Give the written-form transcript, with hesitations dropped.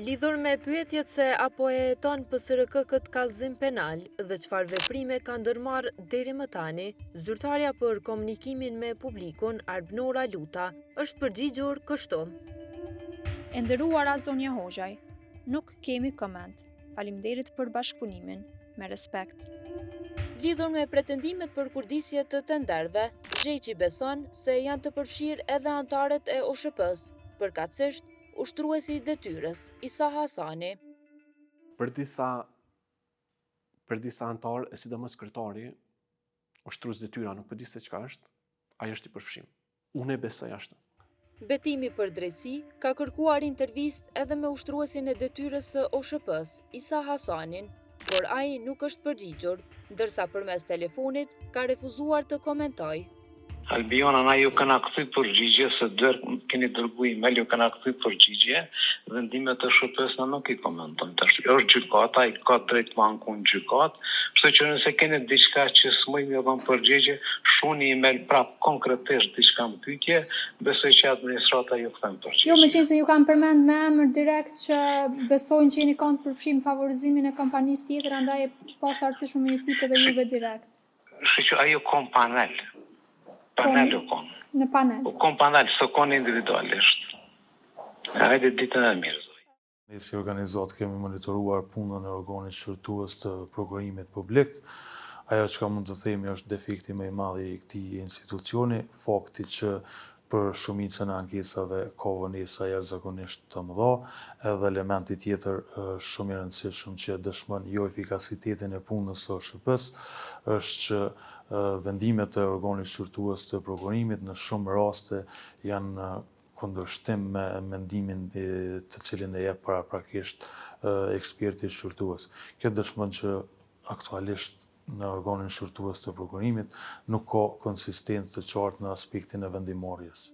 Lidhur me pyetjet se apo e heton PSRK këtë kallëzim penal dhe çfarë veprime ka ndërmarrë deri më tani, zyrtarja për komunikimin me publikun Arbnora Luta është përgjigjur kështu. E nderuara zonja Hoxhaj, nuk kemi koment. Faleminderit për bashkëpunimin, me respekt. Lidhur me pretendimet për kurdisje të tenderëve, Zheqi beson se janë të përfshirë edhe anëtarët e OSHP-s, përkatësisht ushtruesi i detyrës, Isa Hasani. Për disa anëtarë, e sidomos kryetari, ushtrues detyra, nuk po di se çka është, ai është i përfshirë. Unë e besoj ashtu. Betimi për drejtësi ka kërkuar intervistë edhe me ushtruesin e detyrës së OSHP-s, Isa Hasanin, por ai nuk është përgjigjur, ndërsa përmes telefonit ka refuzuar të komentojë. Albiona, na ju kanë kthy përgjigje se keni dërguar email, ju kanë kthy përgjigje, vendimet e OSHP-s na nuk I komenton. Tash është gjykata, ai ka drejt të ankon gjykatë, kështu që nëse keni diçka që s'moj më dhon përgjigje, shuni email prap konkretisht diçka më pyetje, besoj që administrata ju kthen përgjigje. Jo, meqense ju kanë përmend me emër direkt që besojnë që jeni kanë të përfshirë favorizimin e kompanisë tjetër, andaj pashtë arsyeshme më ju pyet edhe juve direkt. Kështu që ajo ka panel. Panel u kon. Në panel. U kon panel, së kon individualisht. Hajde ditën e mirë. Ne si organizatë kemi monitoruar punën e organit shërtues të prokurimit publik. Ajo që mund të themi është defekti më I madh I këtij institucioni, fakti që për shumicën e ankesave ka vonesa jashtëzakonisht të mëdha, edhe elementi tjetër shumë I rëndësishëm që dëshmon jo efikasitetin e punës së OSHP-s është që vendimet e organit shërtues të prokurimit në shumë raste janë kundërshtim me mendimin të cilin e jep paraprakisht eksperti shërtues. Kjo dëshmon që aktualisht në organin shërtues të prokurimit nuk ka konsistencë të qartë në aspektin e vendimarrjes.